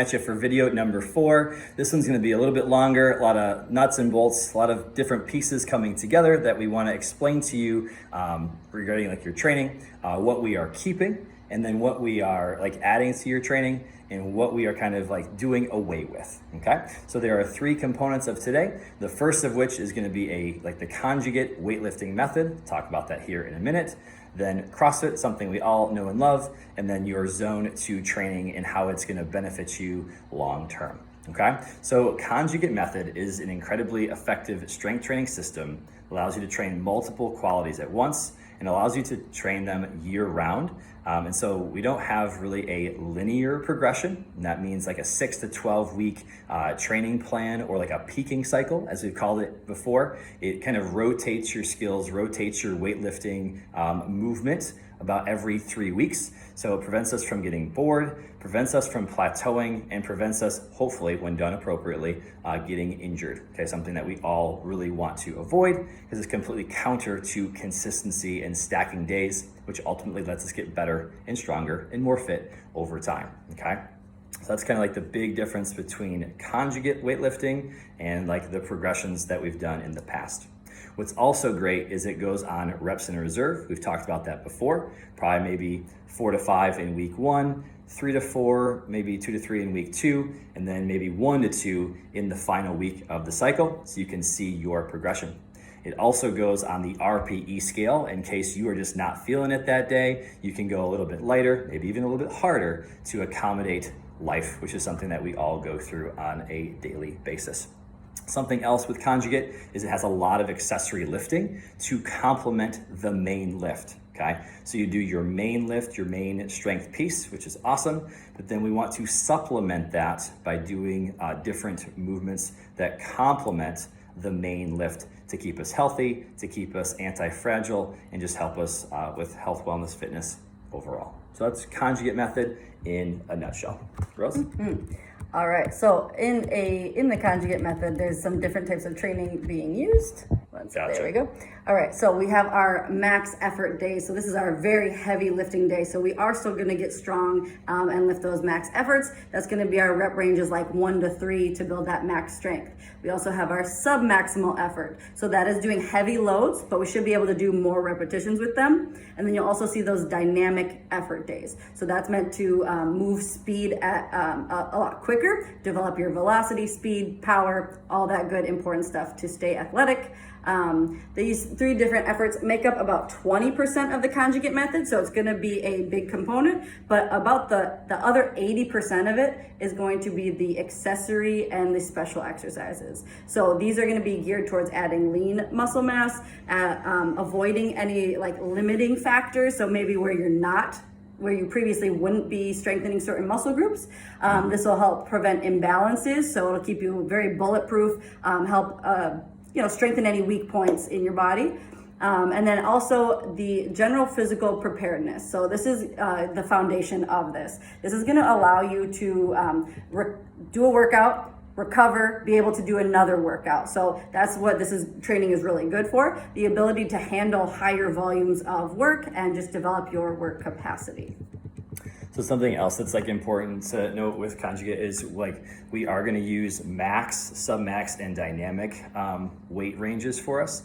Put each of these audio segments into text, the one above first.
At you for video number 4. This one's going to be a little bit longer, a lot of nuts and bolts, a lot of different pieces coming together that we want to explain to you regarding like your training, what we are keeping, and then what we are like adding to your training, and what we are kind of like doing away with. Okay, so there are 3 components of today. The first of which is going to be the conjugate weightlifting method. Talk about that here in a minute. Then CrossFit, something we all know and love, and then your zone 2 training and how it's going to benefit you long term. Okay, so conjugate method is an incredibly effective strength training system. Allows you to train multiple qualities at once and allows you to train them year round. And so we don't have really a linear progression, and that means like a 6 to 12 week training plan, or like a peaking cycle, as we've called it before. It kind of rotates your skills, rotates your weightlifting movement about every 3 weeks. So it prevents us from getting bored, prevents us from plateauing, and prevents us, hopefully, when done appropriately, getting injured. Okay, something that we all really want to avoid because it's completely counter to consistency and stacking days, which ultimately lets us get better and stronger and more fit over time. Okay, so that's kind of like the big difference between conjugate weightlifting and like the progressions that we've done in the past. What's also great is it goes on reps in reserve. We've talked about that before. Probably maybe 4 to 5 in week 1, 3 to 4, maybe 2 to 3 in week 2, and then maybe 1 to 2 in the final week of the cycle, so you can see your progression. It also goes on the RPE scale. In case you are just not feeling it that day, you can go a little bit lighter, maybe even a little bit harder to accommodate life, which is something that we all go through on a daily basis. Something else with conjugate is it has a lot of accessory lifting to complement the main lift. Okay, so you do your main lift, your main strength piece, which is awesome, but then we want to supplement that by doing different movements that complement the main lift to keep us healthy, to keep us anti-fragile, and just help us with health, wellness, fitness overall. So that's conjugate method in a nutshell. Rose? Mm-hmm. All right, so in the conjugate method, there's some different types of training being used. Gotcha. There we go. All right, so we have our max effort day. So this is our very heavy lifting day. So we are still gonna get strong and lift those max efforts. That's gonna be our rep ranges like 1 to 3 to build that max strength. We also have our sub-maximal effort. So that is doing heavy loads, but we should be able to do more repetitions with them. And then you'll also see those dynamic effort days. So that's meant to move speed at a lot quicker, develop your velocity, speed, power, all that good important stuff to stay athletic. These 3 different efforts make up about 20% of the conjugate method, so it's going to be a big component, but about the other 80% of it is going to be the accessory and the special exercises. So these are going to be geared towards adding lean muscle mass, avoiding any like limiting factors, so maybe where you previously wouldn't be strengthening certain muscle groups. This will help prevent imbalances, so it'll keep you very bulletproof, help strengthen any weak points in your body. And then also the general physical preparedness. So this is the foundation of this. This is gonna allow you to do a workout, recover, be able to do another workout. So that's what training is really good for, the ability to handle higher volumes of work and just develop your work capacity. So something else that's like important to note with conjugate is like we are going to use max, sub-max, and dynamic weight ranges for us,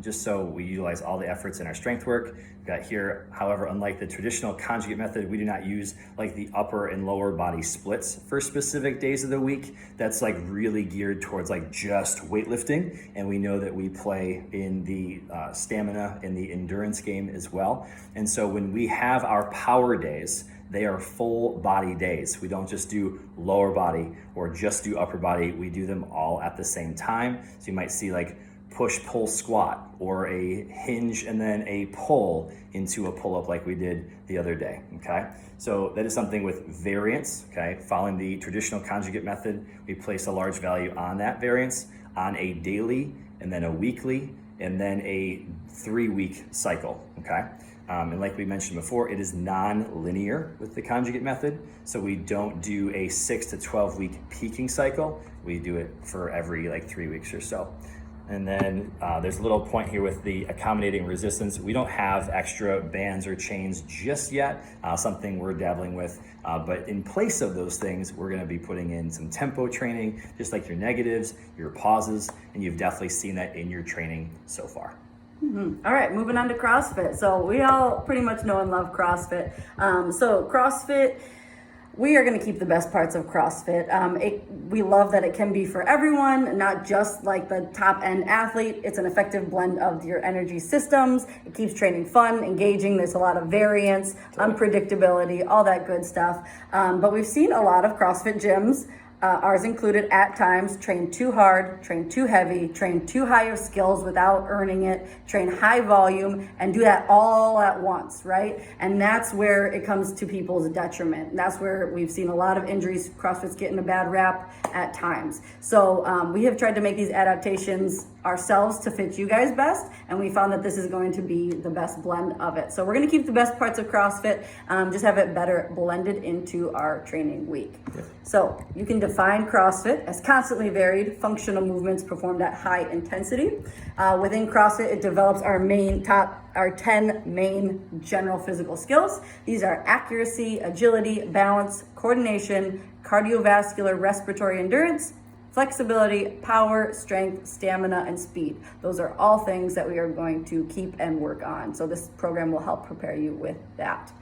just so we utilize all the efforts in our strength work. We've got here, however, unlike the traditional conjugate method, we do not use like the upper and lower body splits for specific days of the week. That's like really geared towards like just weightlifting, and we know that we play in the stamina and the endurance game as well. And so when we have our power days, they are full body days. We don't just do lower body or just do upper body. We do them all at the same time. So you might see like push, pull, squat, or a hinge and then a pull into a pull-up like we did the other day, okay? So that is something with variance, okay? Following the traditional conjugate method, we place a large value on that variance on a daily and then a weekly and then a 3-week cycle, okay? And like we mentioned before, it is non-linear with the conjugate method. So we don't do a 6 to 12 week peaking cycle. We do it for every like 3 weeks or so. And then there's a little point here with the accommodating resistance. We don't have extra bands or chains just yet, something we're dabbling with. But in place of those things, we're gonna be putting in some tempo training, just like your negatives, your pauses, and you've definitely seen that in your training so far. All right, moving on to CrossFit. So we all pretty much know and love CrossFit. So CrossFit, we are going to keep the best parts of CrossFit. We love that it can be for everyone, not just like the top end athlete. It's an effective blend of your energy systems. It keeps training fun, engaging. There's a lot of variance, unpredictability, all that good stuff. But we've seen a lot of CrossFit gyms, ours included, at times train too hard, train too heavy, train too high of skills without earning it, train high volume, and do that all at once, right? And that's where it comes to people's detriment. And that's where we've seen a lot of injuries. CrossFit's getting a bad rap at times. So we have tried to make these adaptations ourselves to fit you guys best, and we found that this is going to be the best blend of it. So we're going to keep the best parts of CrossFit, just have it better blended into our training week. Yeah. So you can define CrossFit as constantly varied functional movements performed at high intensity. Within CrossFit, it develops our 10 main general physical skills. These are accuracy, agility, balance, coordination, cardiovascular, respiratory endurance, flexibility, power, strength, stamina, and speed. Those are all things that we are going to keep and work on. So this program will help prepare you with that.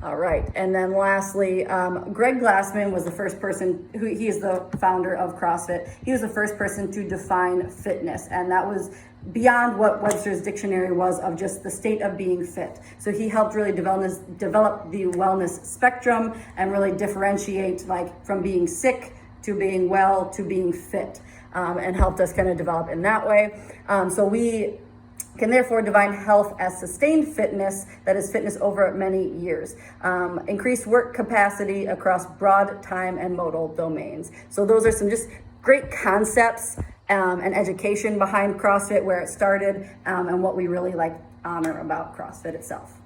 All right, and then lastly, Greg Glassman was the first person, he is the founder of CrossFit. He was the first person to define fitness, and that was beyond what Webster's dictionary was of just the state of being fit. So he helped really develop the wellness spectrum and really differentiate like from being sick to being well to being fit, and helped us kind of develop in that way. So we can therefore define health as sustained fitness, that is fitness over many years. Increased work capacity across broad time and modal domains. So those are some just great concepts and education behind CrossFit, where it started, and what we really honor about CrossFit itself.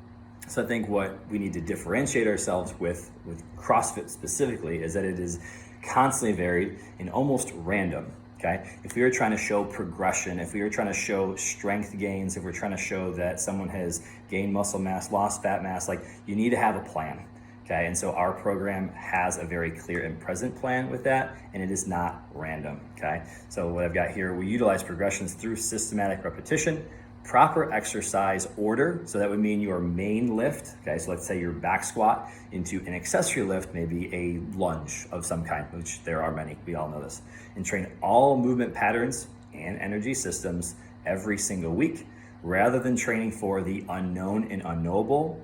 So I think what we need to differentiate ourselves with CrossFit specifically is that it is constantly varied and almost random. Okay, if we were trying to show progression, if we were trying to show strength gains, if we're trying to show that someone has gained muscle mass, lost fat mass, you need to have a plan. Okay, and so our program has a very clear and present plan with that, and it is not random. Okay, so what I've got here, we utilize progressions through systematic repetition, proper exercise order. So that would mean your main lift. Okay, so let's say your back squat into an accessory lift, maybe a lunge of some kind, which there are many, we all know this, and train all movement patterns and energy systems every single week, rather than training for the unknown and unknowable.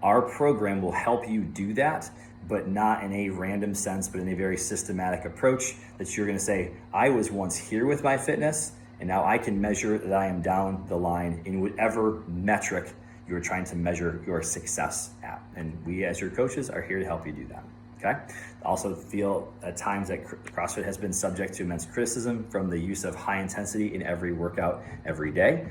Our program will help you do that, but not in a random sense, but in a very systematic approach that you're gonna say, I was once here with my fitness, and now I can measure that I am down the line in whatever metric you're trying to measure your success at. And we as your coaches are here to help you do that, okay? Also feel at times that CrossFit has been subject to immense criticism from the use of high intensity in every workout every day.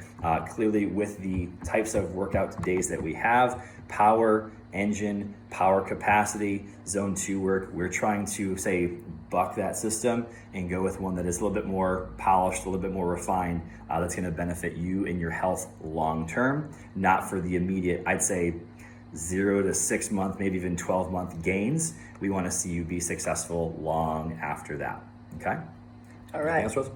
Clearly with the types of workout days that we have, power, engine, power capacity, zone 2 work, we're trying to buck that system and go with one that is a little bit more polished, a little bit more refined, that's gonna benefit you and your health long-term, not for the immediate, I'd say 0 to 6 month, maybe even 12-month gains. We wanna see you be successful long after that, okay? All right. Anything else, Rose?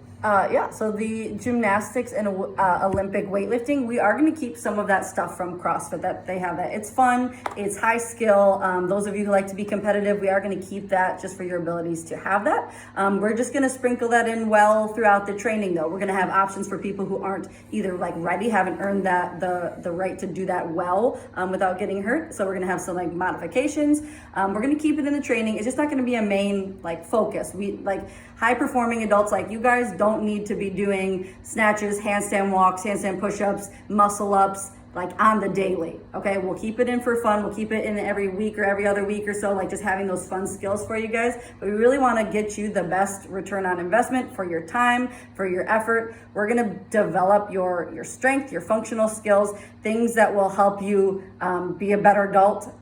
So the gymnastics and Olympic weightlifting, we are going to keep some of that stuff from CrossFit that they have. That it's fun, it's high skill. Those of you who like to be competitive, we are going to keep that just for your abilities to have that. We're just going to sprinkle that in well throughout the training, though. We're going to have options for people who aren't either ready, haven't earned that the right to do that well without getting hurt. So we're going to have some modifications. We're going to keep it in the training. It's just not going to be a main focus. We high performing adults like you guys don't need to be doing snatches, handstand walks, handstand push-ups, muscle ups on the daily. Okay, we'll keep it in for fun. We'll keep it in every week or every other week or so, just having those fun skills for you guys. But we really want to get you the best return on investment for your time, for your effort. We're going to develop your strength, your functional skills, things that will help you be a better adult,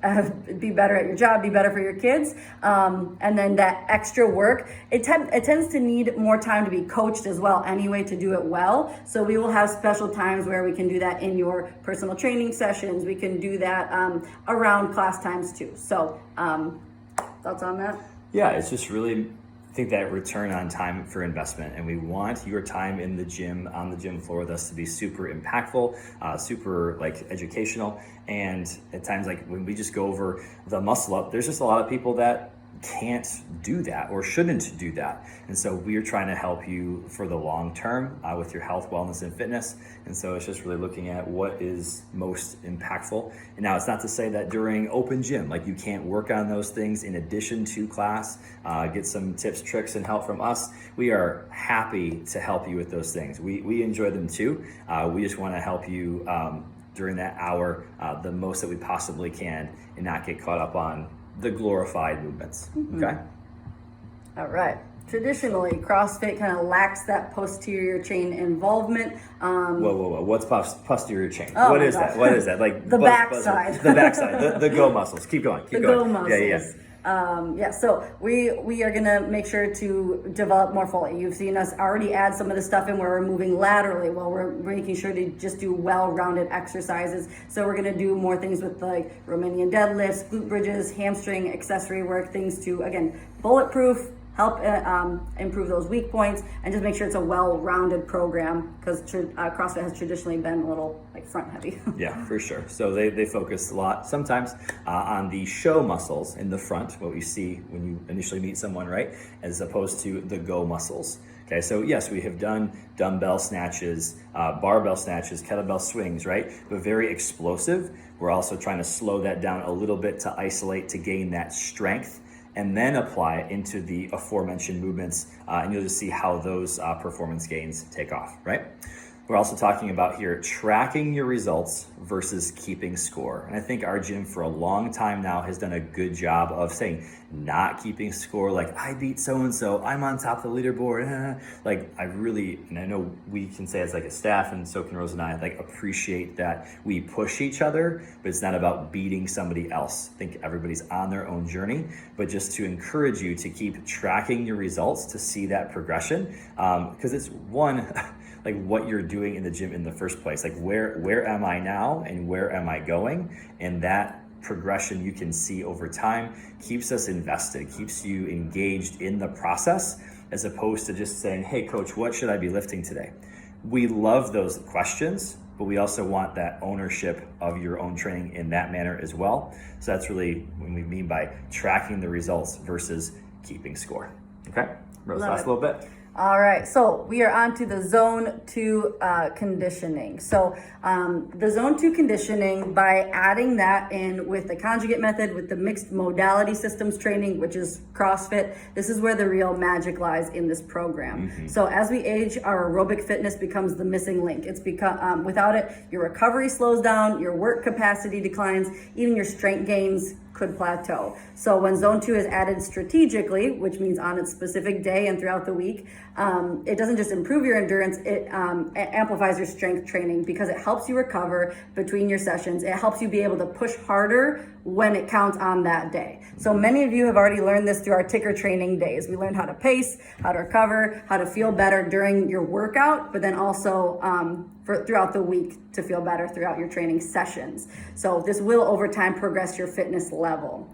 be better at your job, be better for your kids. And then that extra work, it tends to need more time to be coached as well anyway to do it well. So we will have special times where we can do that in your personal training sessions. We can do that around class times too. So thoughts on that? Yeah, it's just really, I think that return on time for investment, and we want your time in the gym, on the gym floor with us to be super impactful, super like educational. And at times, like when we just go over the muscle up, there's just a lot of people that can't do that or shouldn't do that. And so we are trying to help you for the long term with your health, wellness, and fitness. And so it's just really looking at what is most impactful. And now it's not to say that during open gym, like you can't work on those things in addition to class, get some tips, tricks, and help from us. We are happy to help you with those things. We enjoy them too. We just want to help you during that hour the most that we possibly can and not get caught up on the glorified movements. Okay. All right. Traditionally, CrossFit kind of lacks that posterior chain involvement. Whoa. What's posterior chain? Oh What is gosh. that? What is that? Like The backside. The backside. The go muscles. Keep going. The go muscles. So we are gonna make sure to develop more fully. You've seen us already add some of the stuff in where we're moving laterally. Well, we're making sure to just do well-rounded exercises. So we're gonna do more things with like Romanian deadlifts, glute bridges, hamstring accessory work, things to, again, bulletproof, help improve those weak points, and just make sure it's a well-rounded program, because CrossFit has traditionally been a little like front heavy. Yeah, for sure. So they focus a lot sometimes on the show muscles in the front, what we see when you initially meet someone, right? As opposed to the go muscles. Okay, so yes, we have done dumbbell snatches, barbell snatches, kettlebell swings, right? But very explosive. We're also trying to slow that down a little bit to isolate, to gain that strength, and then apply it into the aforementioned movements, and you'll just see how those performance gains take off, right? We're also talking about here tracking your results versus keeping score. And I think our gym for a long time now has done a good job of saying not keeping score, like I beat so-and-so, I'm on top of the leaderboard. Like I really, and I know we can say as like a staff, and so can Rose and I, like appreciate that we push each other, but it's not about beating somebody else. I think everybody's on their own journey, but just to encourage you to keep tracking your results to see that progression, because it's one, like what you're doing in the gym in the first place, like where am I now and where am I going? And that progression you can see over time keeps us invested, keeps you engaged in the process, as opposed to just saying, hey coach, what should I be lifting today? We love those questions, but we also want that ownership of your own training in that manner as well. So that's really what we mean by tracking the results versus keeping score. Okay, Rose, last little bit. All right, so we are on to the zone 2 conditioning. So the zone 2 conditioning, by adding that in with the conjugate method, with the mixed modality systems training, which is CrossFit, this is where the real magic lies in this program. Mm-hmm. So as we age, our aerobic fitness becomes the missing link. It's become without it, your recovery slows down, your work capacity declines, even your strength gains could plateau. So when zone 2 is added strategically, which means on its specific day and throughout the week, it doesn't just improve your endurance, it amplifies your strength training, because it helps you recover between your sessions. It helps you be able to push harder when it counts on that day. So many of you have already learned this through our ticker training days. We learned how to pace, how to recover, how to feel better during your workout, but then also throughout the week to feel better throughout your training sessions. So this will over time progress your fitness level.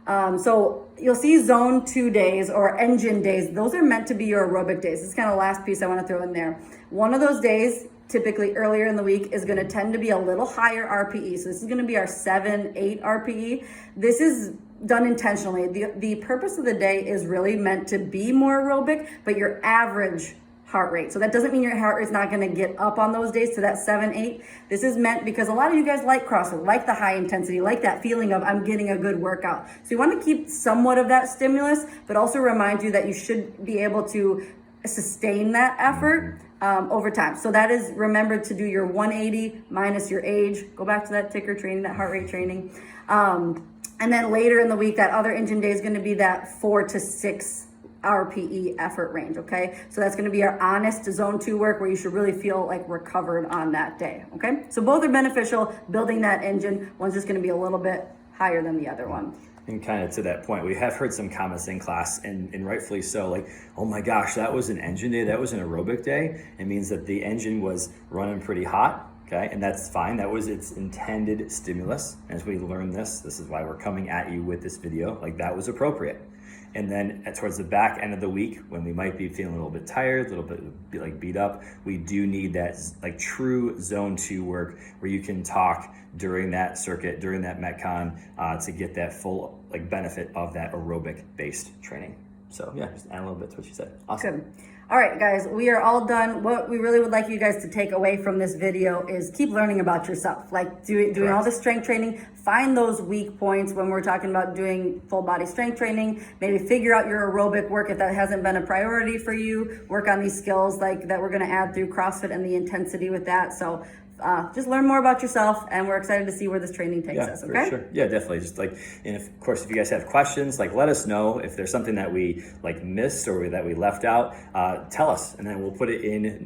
So you'll see zone 2 days or engine days. Those are meant to be your aerobic days. This is kind of the last piece I want to throw in there. One of those days, typically earlier in the week, is going to tend to be a little higher RPE. So this is going to be our 7-8 RPE. This is done intentionally. The purpose of the day is really meant to be more aerobic, but your average heart rate. So that doesn't mean your heart rate's not going to get up on those days to that 7-8. This is meant because a lot of you guys like CrossFit, like the high intensity, like that feeling of I'm getting a good workout. So you want to keep somewhat of that stimulus, but also remind you that you should be able to sustain that effort over time. So that is, remember to do your 180 minus your age. Go back to that ticker training, that heart rate training. And then later in the week, that other engine day is going to be that 4 to 6 RPE effort range, okay? So that's gonna be our honest zone 2 work where you should really feel like recovered on that day, okay? So both are beneficial, building that engine. One's just gonna be a little bit higher than the other one. And kind of to that point, we have heard some comments in class, and rightfully so, like, oh my gosh, that was an engine day, that was an aerobic day. It means that the engine was running pretty hot, okay? And that's fine, that was its intended stimulus. As we learn this is why we're coming at you with this video, like that was appropriate. And then towards the back end of the week, when we might be feeling a little bit tired, a little bit like beat up, we do need that like true zone 2 work where you can talk during that circuit, during that Metcon, to get that full like benefit of that aerobic based training. So yeah, just add a little bit to what you said. Awesome. Good. All right, guys, we are all done. What we really would like you guys to take away from this video is keep learning about yourself. Like doing all the strength training, find those weak points when we're talking about doing full body strength training. Maybe figure out your aerobic work if that hasn't been a priority for you. Work on these skills like that we're gonna add through CrossFit and the intensity with that. So just learn more about yourself, and we're excited to see where this training takes us, okay? For sure. Yeah, definitely. Just like, and of course, if you guys have questions, like let us know if there's something that we like missed or that we left out, tell us, and then we'll put it in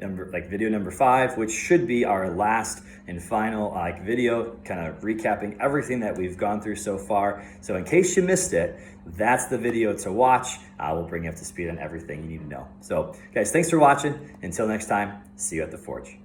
video number 5, which should be our last and final video, kind of recapping everything that we've gone through so far. So in case you missed it, that's the video to watch. We'll bring you up to speed on everything you need to know. So guys, thanks for watching. Until next time, see you at the Forge.